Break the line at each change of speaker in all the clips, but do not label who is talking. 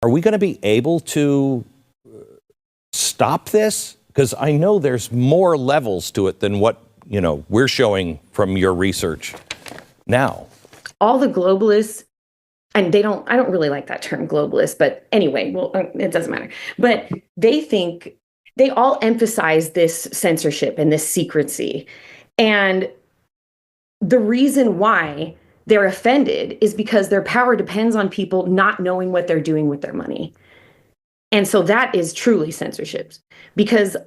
Are we going to be able to stop this? Because I know there's more levels to it than what, we're showing from your research now.
All the globalists, and I don't really like that term globalist, but anyway, well, it doesn't matter. But they all emphasize this censorship and this secrecy. And the reason why they're offended is because their power depends on people not knowing what they're doing with their money. And so that is truly censorship. Because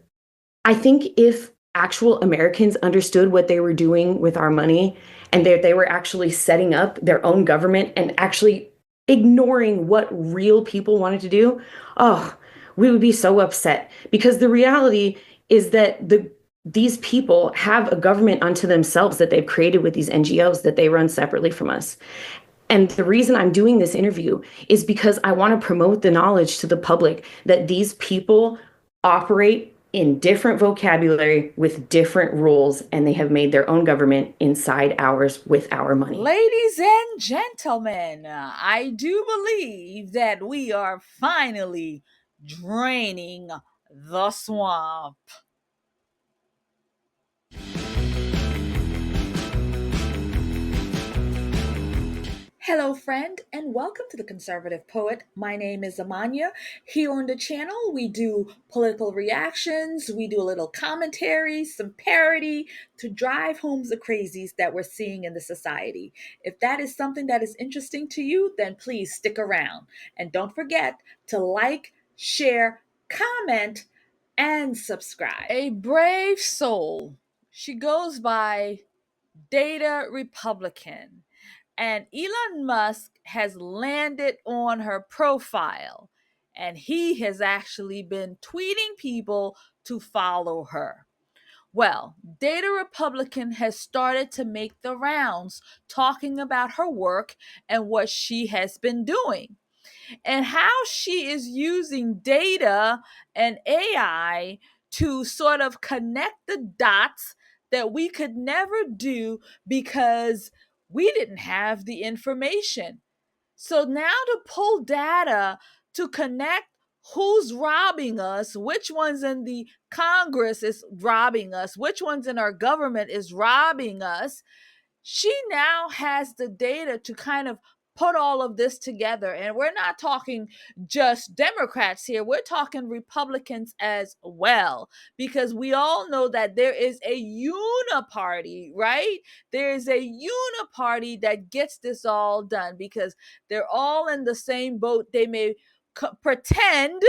I think if actual Americans understood what they were doing with our money and they were actually setting up their own government and actually ignoring what real people wanted to do, we would be so upset. Because the reality is that these people have a government unto themselves that they've created with these NGOs that they run separately from us. And the reason I'm doing this interview is because I want to promote the knowledge to the public that these people operate in different vocabulary with different rules, and they have made their own government inside ours with our money.
Ladies and gentlemen, I do believe that we are finally draining the swamp. Hello, friend, and welcome to The Conservative Poet. My name is Amania. Here on the channel, we do political reactions, we do a little commentary, some parody to drive home the crazies that we're seeing in the society. If that is something that is interesting to you, then please stick around. And don't forget to like, share, comment, and subscribe. A brave soul. She goes by DataRepublican. And Elon Musk has landed on her profile, and he has actually been tweeting people to follow her. Well, DataRepublican has started to make the rounds talking about her work and what she has been doing and how she is using data and AI to sort of connect the dots that we could never do because we didn't have the information. So now to pull data to connect who's robbing us, which ones in the Congress is robbing us, which ones in our government is robbing us, she now has the data to kind of put all of this together. And we're not talking just Democrats here, we're talking Republicans as well, because we all know that there is a uniparty, right? There is a uniparty that gets this all done because they're all in the same boat. They may pretend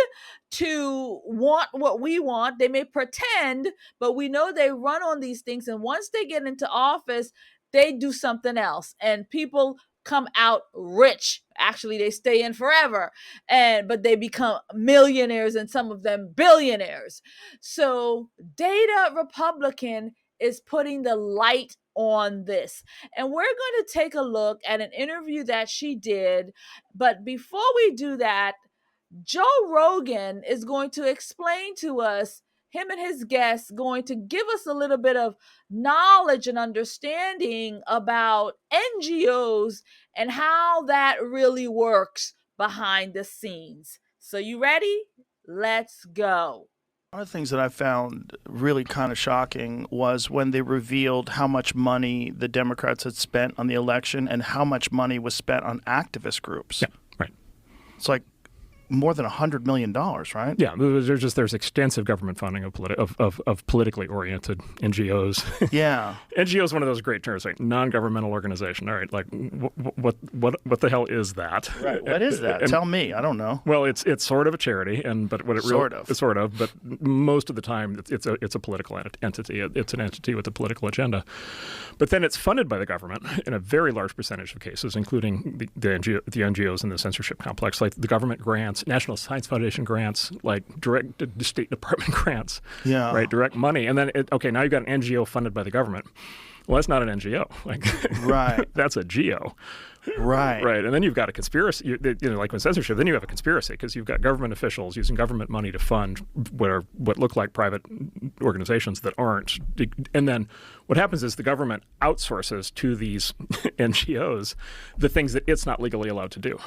to want what we want. They may pretend, but we know they run on these things. And once they get into office, they do something else. And people come out rich. Actually, they stay in forever, but they become millionaires and some of them billionaires. So DataRepublican is putting the light on this. And we're going to take a look at an interview that she did. But before we do that, Joe Rogan is going to explain to us, him and his guests going to give us a little bit of knowledge and understanding about NGOs and how that really works behind the scenes. So you ready? Let's go.
One of the things that I found really kind of shocking was when they revealed how much money the Democrats had spent on the election and how much money was spent on activist groups.
Yeah, right.
It's like more than $100 million, right?
Yeah, there's extensive government funding of politically oriented NGOs.
Yeah,
NGO is one of those great terms, like non-governmental organization. All right, like what the hell is that?
Right. What is that? Tell me. I don't know.
Well, it's sort of a charity, but what it really sort of, but most of the time it's a political entity. It's an entity with a political agenda. But then it's funded by the government in a very large percentage of cases, including the NGOs in the censorship complex, like the government grants, National Science Foundation grants, like direct State Department grants,
yeah,
right, direct money. And then, now you've got an NGO funded by the government. Well, that's not an NGO. Like,
right.
That's a GO.
Right.
Right. And then you've got a conspiracy, like with censorship, then you have a conspiracy because you've got government officials using government money to fund what look like private organizations that aren't. And then what happens is the government outsources to these NGOs the things that it's not legally allowed to do.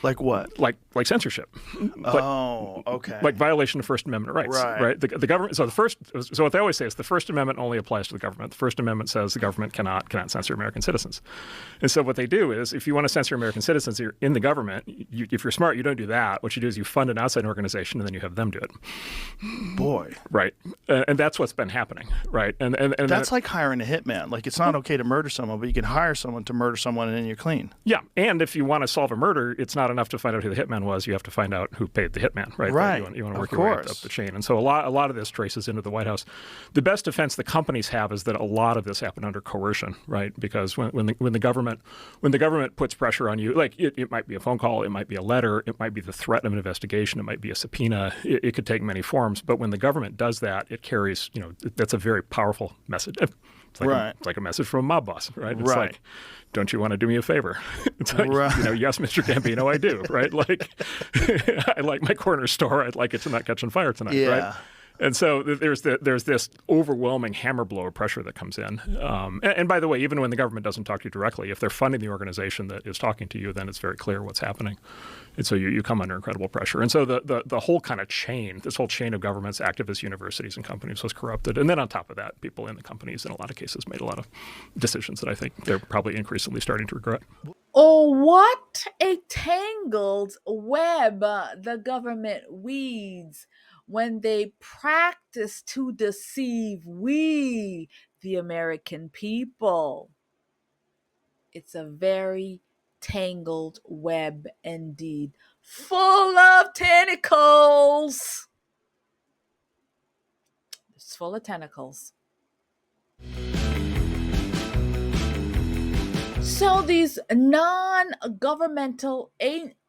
Like what?
Like censorship.
Okay.
Like violation of First Amendment rights. Right. The government. So what they always say is the First Amendment only applies to the government. The First Amendment says the government cannot censor American citizens. And so what they do is, if you want to censor American citizens, you're in the government. If you're smart, you don't do that. What you do is you fund an outside organization and then you have them do it.
Boy.
Right. And that's what's been happening. Right. And
that's like hiring a hitman. Like, it's not okay to murder someone, but you can hire someone to murder someone and then you're clean.
Yeah. And if you want to solve a murder, it's not enough to find out who the hitman was. You have to find out who paid the hitman. Right.
Right.
You want to work your way up the chain. And so a lot of this traces into the White House. The best defense the companies have is that a lot of this happened under coercion. Right. Because when the government puts pressure on you, like it might be a phone call, it might be a letter, it might be the threat of an investigation, it might be a subpoena, it could take many forms. But when the government does that, it carries, that's a very powerful message. It's like, it's like a message from a mob boss, right? It's like, don't you want to do me a favor? It's like, yes, Mr. Gambino, I do, right? Like, I like my corner store. I'd like it to not catch on fire tonight, right? And so there's this overwhelming hammer blow of pressure that comes in. And by the way, even when the government doesn't talk to you directly, if they're funding the organization that is talking to you, then it's very clear what's happening. And so you come under incredible pressure. And so the whole kind of chain, this whole chain of governments, activists, universities, and companies was corrupted. And then on top of that, people in the companies in a lot of cases made a lot of decisions that I think they're probably increasingly starting to regret.
Oh, what a tangled web the government weaves when they practice to deceive we, the American people. It's a very tangled web indeed, full of tentacles. It's full of tentacles. So these non-governmental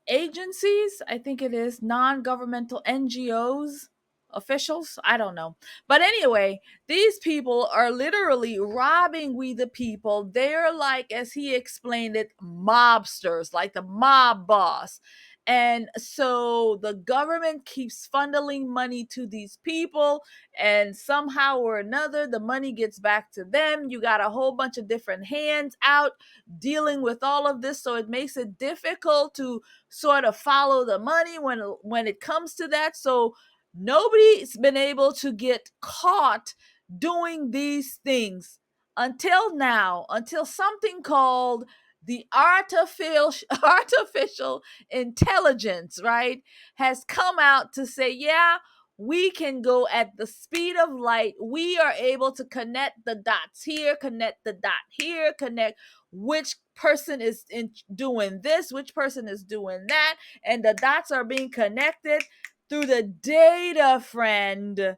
agencies, I think it is, non-governmental NGOs, officials, I don't know. But anyway, these people are literally robbing we the people. They're like, as he explained it, mobsters, like the mob boss. And so the government keeps funneling money to these people, and somehow or another, the money gets back to them. You got a whole bunch of different hands out dealing with all of this. So it makes it difficult to sort of follow the money when it comes to that. So nobody's been able to get caught doing these things until now, until something called the artificial intelligence, right, has come out to say, yeah, we can go at the speed of light. We are able to connect the dots here, connect the dot here, connect which person is doing this, which person is doing that, and the dots are being connected through the data, friend.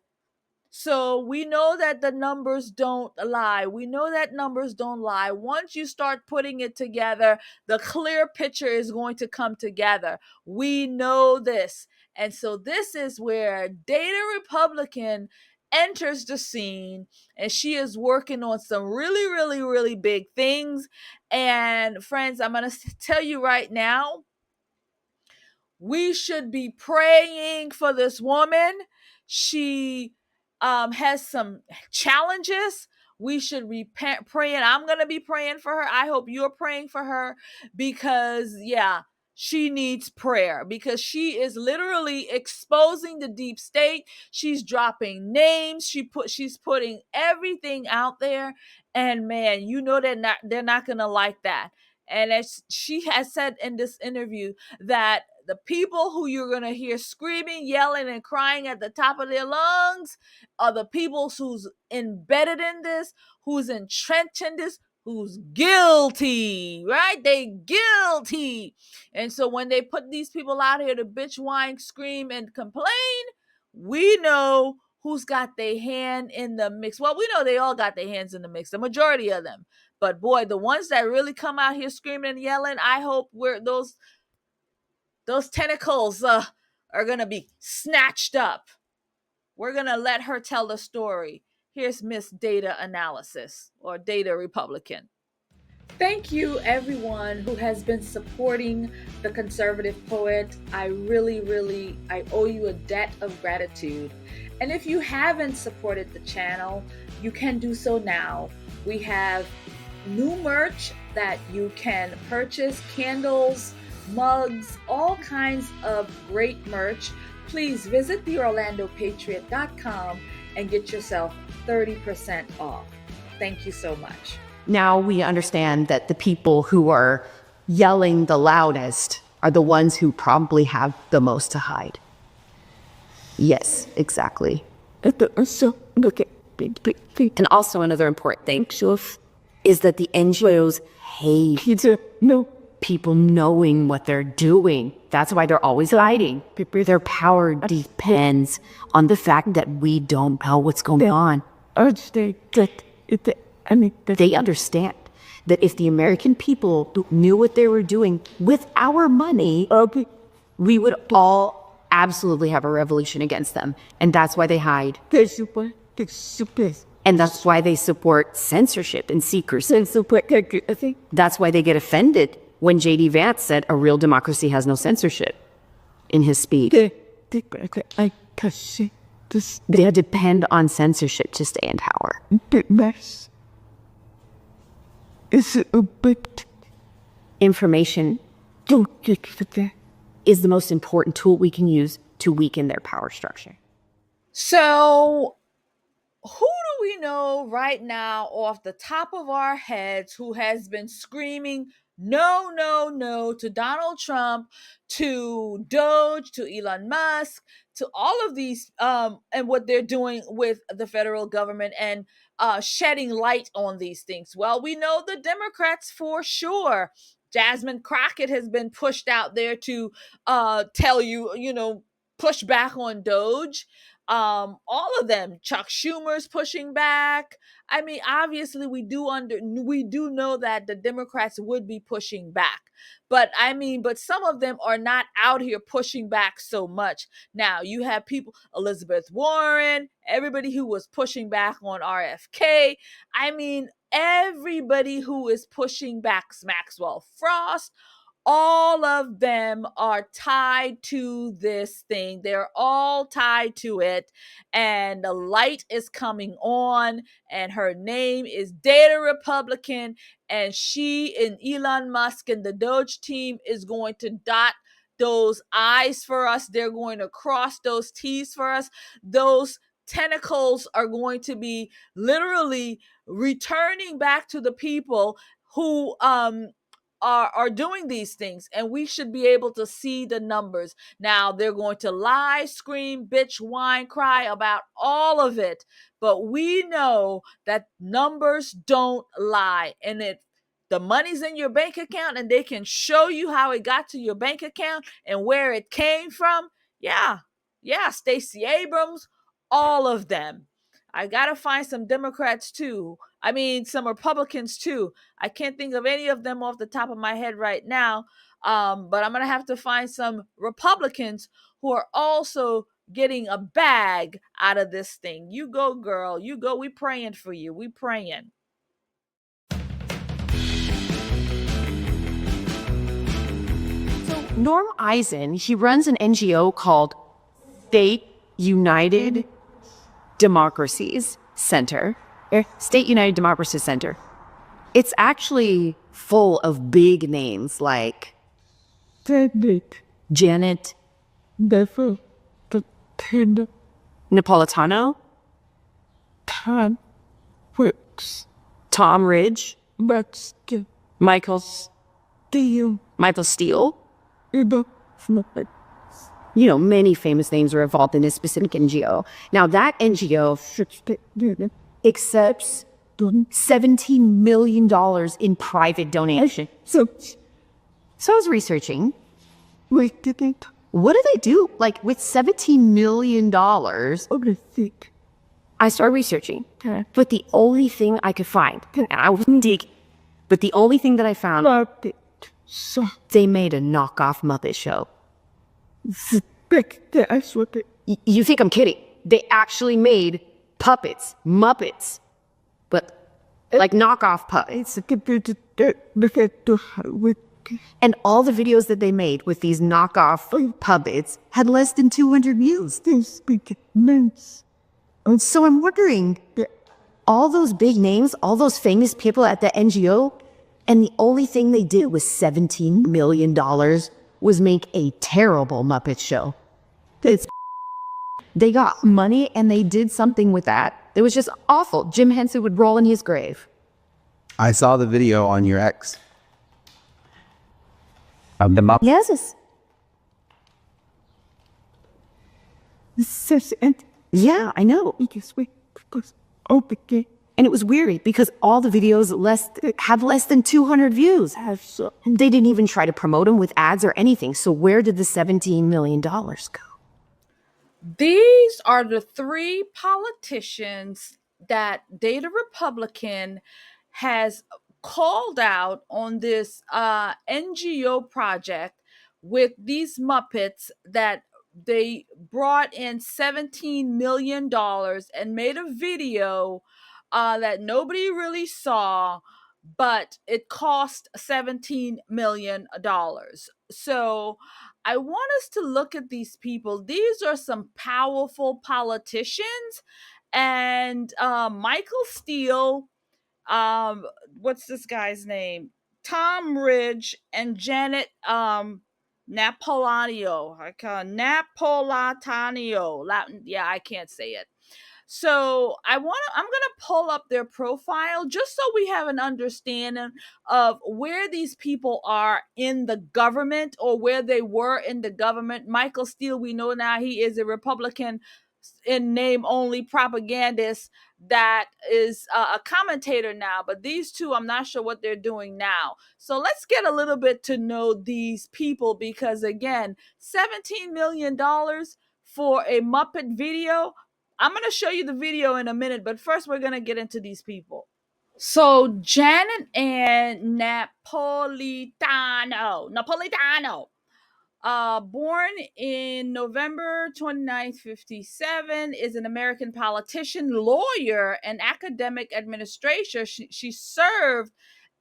So we know that the numbers don't lie. We know that numbers don't lie. Once you start putting it together, the clear picture is going to come together. We know this. And so this is where DataRepublican enters the scene, and she is working on some really, really, really big things. And friends, I'm going to tell you right now, we should be praying for this woman. She has some challenges. We should be praying. I'm going to be praying for her. I hope you're praying for her because, yeah, she needs prayer because she is literally exposing the deep state. She's dropping names. She's putting everything out there. And man, you know they're not going to like that. And as she has said in this interview, that the people who you're going to hear screaming, yelling, and crying at the top of their lungs are the people who's embedded in this, who's entrenched in this, who's guilty, right? They guilty. And so when they put these people out here to bitch, whine, scream, and complain, we know who's got their hand in the mix. Well, we know they all got their hands in the mix, the majority of them. But boy, the ones that really come out here screaming and yelling, I hope those tentacles are going to be snatched up. We're going to let her tell the story. Here's Miss Data Analysis or Data Republican. Thank you, everyone who has been supporting the conservative poet. I owe you a debt of gratitude. And if you haven't supported the channel, you can do so now. We have new merch that you can purchase, candles, mugs, all kinds of great merch. Please visit theorlandopatriot.com and get yourself 30% off. Thank you so much.
Now we understand that the people who are yelling the loudest are the ones who probably have the most to hide. Yes, exactly. And also another important thing is that the NGOs hate people knowing what they're doing. That's why they're always hiding. Their power depends on the fact that we don't know what's going on. They understand that if the American people knew what they were doing with our money, we would all absolutely have a revolution against them. And that's why they hide. And that's why they support censorship and secrecy. That's why they get offended when J.D. Vance said a real democracy has no censorship in his speech. They depend on censorship to stay in power. Information is the most important tool we can use to weaken their power structure.
So, who do we know right now off the top of our heads who has been screaming no, no, no to Donald Trump, to DOGE, to Elon Musk, to all of these and what they're doing with the federal government and shedding light on these things? Well, we know the Democrats for sure. Jasmine Crockett has been pushed out there to tell you, push back on DOGE. All of them. Chuck Schumer's pushing back. I mean, obviously we do know that the Democrats would be pushing back. But some of them are not out here pushing back so much. Now, you have people, Elizabeth Warren, everybody who was pushing back on RFK. I mean, everybody who is pushing back, Maxwell Frost, all of them are tied to this thing. They're all tied to it. And the light is coming on. And her name is DataRepublican. And she and Elon Musk and the DOGE team is going to dot those I's for us. They're going to cross those T's for us. Those tentacles are going to be literally returning back to the people who are doing these things, and we should be able to see the numbers. Now, they're going to lie, scream, bitch, whine, cry about all of it, but we know that numbers don't lie. And if the money's in your bank account and they can show you how it got to your bank account and where it came from, yeah, Stacey Abrams, all of them. I gotta find some Democrats too. Some Republicans too. I can't think of any of them off the top of my head right now. But I'm gonna have to find some Republicans who are also getting a bag out of this thing. You go, girl. You go. We praying for you. We praying.
So Norm Eisen, he runs an NGO called State United Democracies Center. State United Democracy Center. It's actually full of big names like Janet Napolitano, Tom Ridge, Michael Steele. Many famous names are involved in this specific NGO. Now, that NGO accepts $17 million in private donation. So I was researching. What do they do? Like, with $17 million, I started researching. But the only thing I could find, and I wasn't digging, but the only thing that I found, they made a knockoff Muppet show. You think I'm kidding? They actually made puppets, Muppets, but like knockoff puppets. And all the videos that they made with these knockoff puppets had less than 200 views. So I'm wondering, all those big names, all those famous people at the NGO, and the only thing they did was $17 million was make a terrible Muppet show. They got money and they did something with that. It was just awful. Jim Henson would roll in his grave.
I saw the video on your ex. Of the Muppet.
Yes. Yeah, I know. And it was weird because all the videos had less than 200 views. They didn't even try to promote them with ads or anything. So where did the $17 million go?
These are the three politicians that DataRepublican has called out on this NGO project with these Muppets that they brought in $17 million and made a video that nobody really saw, but it cost $17 million. So I want us to look at these people. These are some powerful politicians. And Michael Steele, what's this guy's name? Tom Ridge and Janet Napolitano. Yeah, I can't say it. So I'm gonna pull up their profile just so we have an understanding of where these people are in the government or where they were in the government. Michael Steele, we know now he is a Republican in name only propagandist that is a commentator now, but these two, I'm not sure what they're doing now. So let's get a little bit to know these people, because again, $17 million for a Muppet video. I'm going to show you the video in a minute, but first we're going to get into these people. So Janet and Napolitano, born in November 29th, 57, is an American politician, lawyer, and academic administrator. She served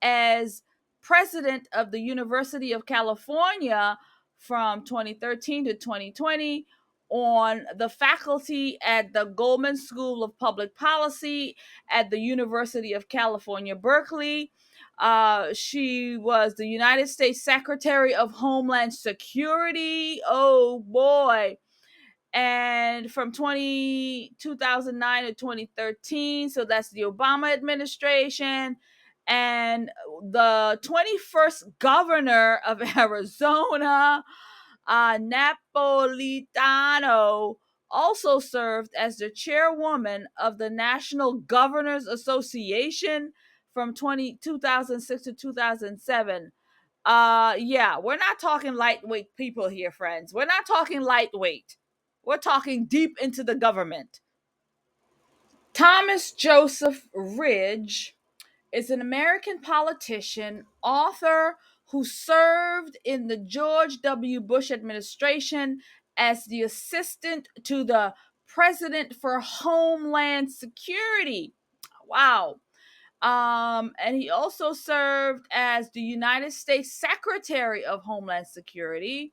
as president of the University of California from 2013 to 2020, on the faculty at the Goldman School of Public Policy at the University of California, Berkeley. She was the United States Secretary of Homeland Security. Oh boy. And from 2009 to 2013, so that's the Obama administration. And the 21st governor of Arizona, Napolitano, also served as the chairwoman of the National Governors Association from 2006 to 2007. Yeah, we're not talking lightweight people here, friends. We're not talking lightweight. We're talking deep into the government. Thomas Joseph Ridge is an American politician, author, who served in the George W. Bush administration as the assistant to the President for Homeland Security. Wow. And he also served as the United States Secretary of Homeland Security.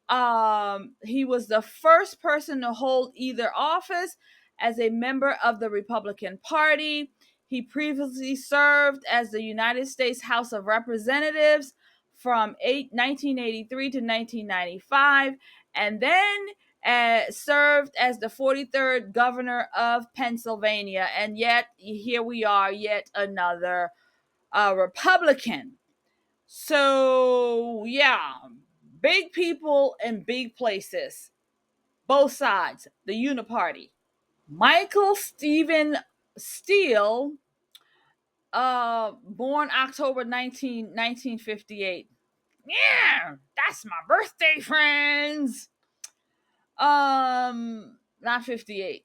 He was the first person to hold either office as a member of the Republican Party. He previously served as the United States House of Representatives from 1983 to 1995, and then served as the 43rd governor of Pennsylvania. And yet, here we are, yet another Republican. So, yeah, big people in big places. Both sides, the Uniparty. Michael Stephen Steele, born October 1958. Yeah, that's my birthday, friends. Not 58.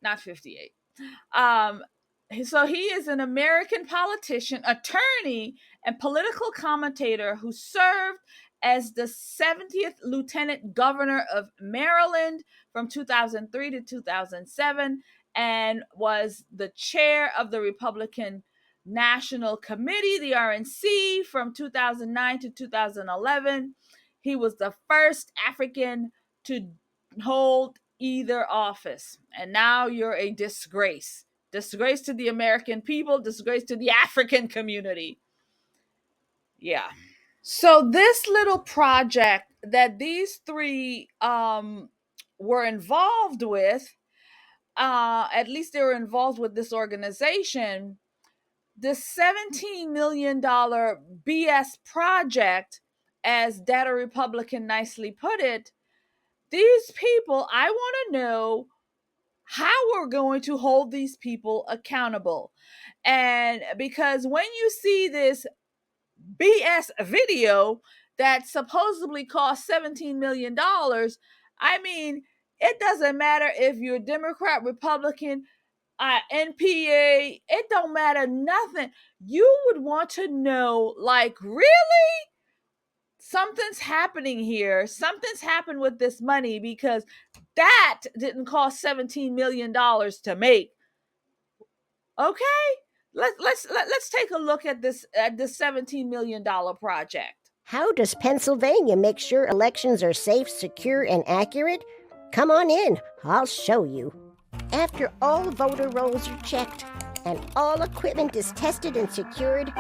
So he is an American politician, attorney, and political commentator who served as the 70th Lieutenant Governor of Maryland from 2003 to 2007, and was the chair of the Republican National Committee, the RNC, from 2009 to 2011. He was the first African to hold either office. And now you're a disgrace. Disgrace to the American people, disgrace to the African community. Yeah. So this little project that these three were involved with, at least they were involved with this organization, the $17 million BS project, as DataRepublican nicely put it, these people, I want to know how we're going to hold these people accountable. And because when you see this BS video that supposedly cost $17 million, I mean, it doesn't matter if you're Democrat, Republican, NPA, it don't matter nothing. You would want to know, like, really? Something's happening here. Something's happened with this money, because that didn't cost $17 million to make. Okay? Let's take a look at this $17 million project.
How does Pennsylvania make sure elections are safe, secure, and accurate? Come on in, I'll show you. After all voter rolls are checked and all equipment is tested and secured,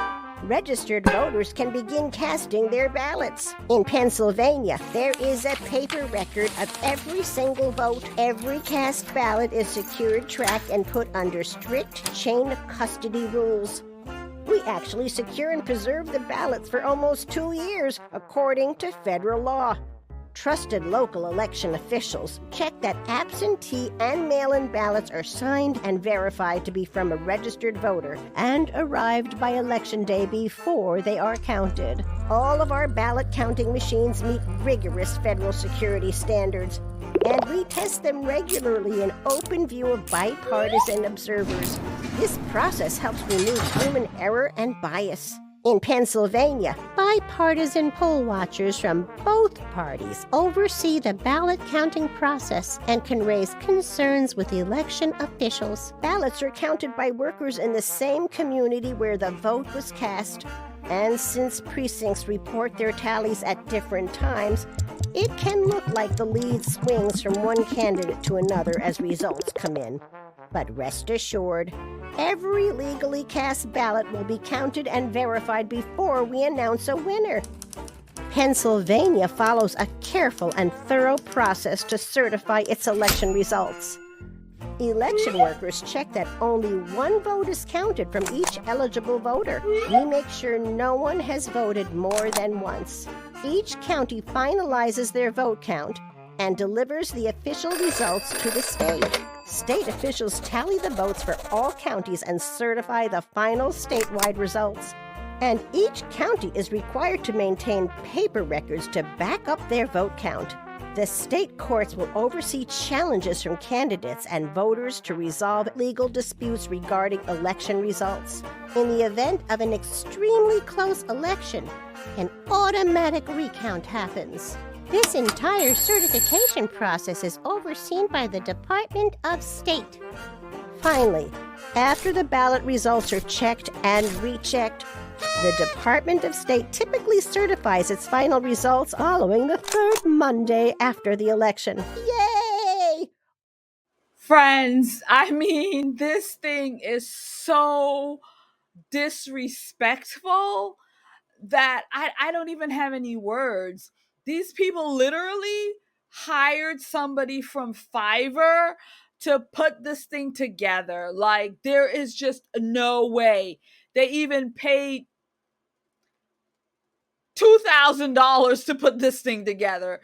registered voters can begin casting their ballots. In Pennsylvania, there is a paper record of every single vote. Every cast ballot is secured, tracked, and put under strict chain of custody rules. We actually secure and preserve the ballots for almost 2 years, according to federal law. Trusted local election officials check that absentee and mail-in ballots are signed and verified to be from a registered voter and arrived by Election Day before they are counted. All of our ballot counting machines meet rigorous federal security standards, and we test them regularly in open view of bipartisan observers. This process helps remove human error and bias. In Pennsylvania, bipartisan poll watchers from both parties oversee the ballot counting process and can raise concerns with election officials. Ballots are counted by workers in the same community where the vote was cast, and since precincts report their tallies at different times, it can look like the lead swings from one candidate to another as results come in. But rest assured, every legally cast ballot will be counted and verified before we announce a winner. Pennsylvania follows a careful and thorough process to certify its election results. Election workers check that only one vote is counted from each eligible voter. We make sure no one has voted more than once. Each county finalizes their vote count and delivers the official results to the state. State officials tally the votes for all counties and certify the final statewide results. And each county is required to maintain paper records to back up their vote count. The state courts will oversee challenges from candidates and voters to resolve legal disputes regarding election results. In the event of an extremely close election, an automatic recount happens. This entire certification process is overseen by the Department of State. Finally, after the ballot results are checked and rechecked, the Department of State typically certifies its final results following the third Monday after the election. Yay!
Friends, I mean, this thing is so disrespectful that I don't even have any words. These people literally hired somebody from Fiverr to put this thing together. Like, there is just no way. They even paid $2,000 to put this thing together,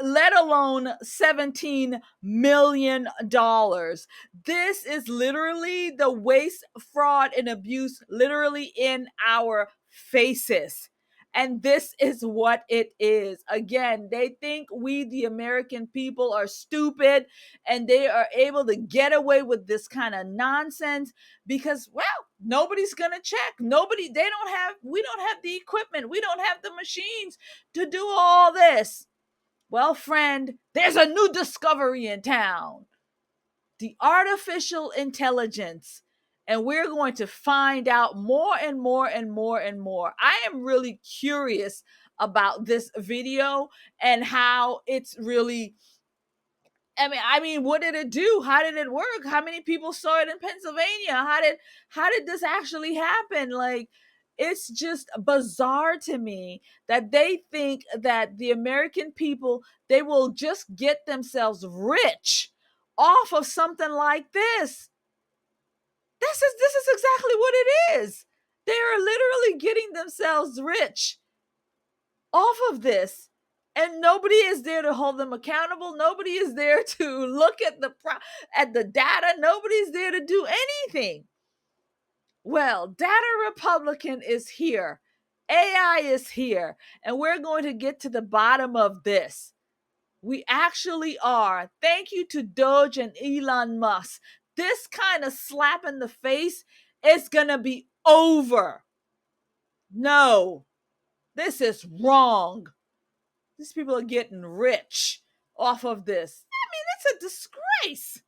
let alone $17 million. This is literally the waste, fraud, and abuse literally in our faces. And this is what it is. Again, they think we, the American people, are stupid and they are able to get away with this kind of nonsense because, well, nobody's going to check. We don't have the equipment. We don't have the machines to do all this. Well, friend, there's a new discovery in town. the artificial intelligence, and we're going to find out more and more and more and more. I am really curious about this video and how it's really, I mean, what did it do? How did it work? How many people saw it in Pennsylvania? How did this actually happen? Like, it's just bizarre to me that they think that the American people, they will just get themselves rich off of something like this. This is exactly what it is. They are literally getting themselves rich off of this, and nobody is there to hold them accountable. Nobody is there to look at the data. Nobody's there to do anything. Well, DataRepublican is here. AI is here, and we're going to get to the bottom of this. We actually are. Thank you to DOGE and Elon Musk. This kind of slap in the face is going to be over. No, this is wrong. These people are getting rich off of this. I mean, it's a disgrace.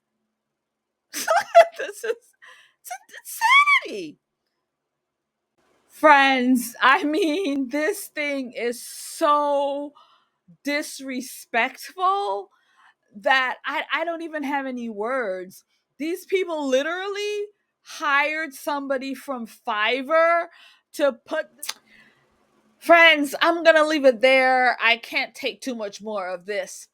It's insanity. Friends, I mean, this thing is so disrespectful that I don't even have any words. These people literally hired somebody from Fiverr to put... Friends, I'm going to leave it there. I can't take too much more of this.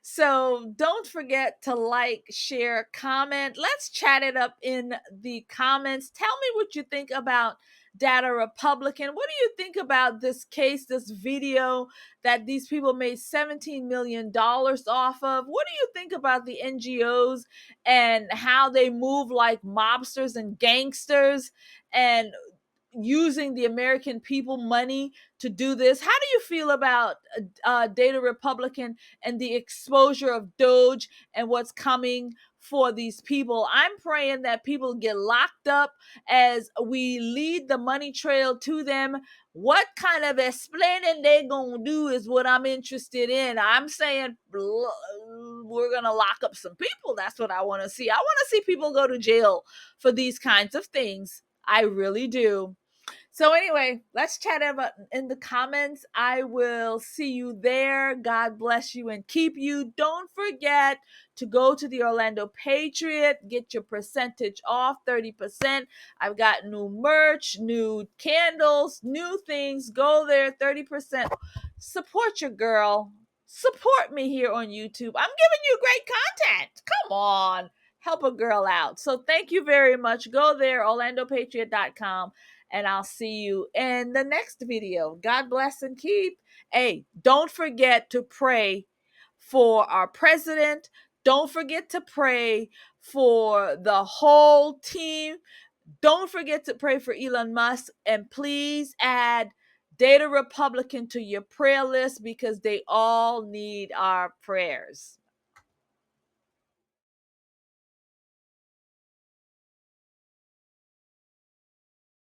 So don't forget to like, share, comment. Let's chat it up in the comments. Tell me what you think about DataRepublican. What do you think about this case, this video that these people made $17 million off of? What do you think about the NGOs and how they move like mobsters and gangsters and using the American people money to do this? How do you feel about DataRepublican and the exposure of DOGE and what's coming for these people? I'm praying that people get locked up as we lead the money trail to them. What kind of explaining they gonna do is what I'm interested in. I'm saying we're gonna lock up some people. That's what I want to see. I want to see people go to jail for these kinds of things. I really do. So anyway, let's chat about in the comments. I will see you there. God bless you and keep you. Don't forget to go to the Orlando Patriot, get your percentage off, 30%. I've got new merch, new candles, new things. Go there, 30%. Support your girl. Support me here on YouTube. I'm giving you great content. Come on. Help a girl out. So thank you very much. Go there, orlandopatriot.com. And I'll see you in the next video. God bless and keep. Hey, don't forget to pray for our president. Don't forget to pray for the whole team. Don't forget to pray for Elon Musk. And please add DataRepublican to your prayer list because they all need our prayers.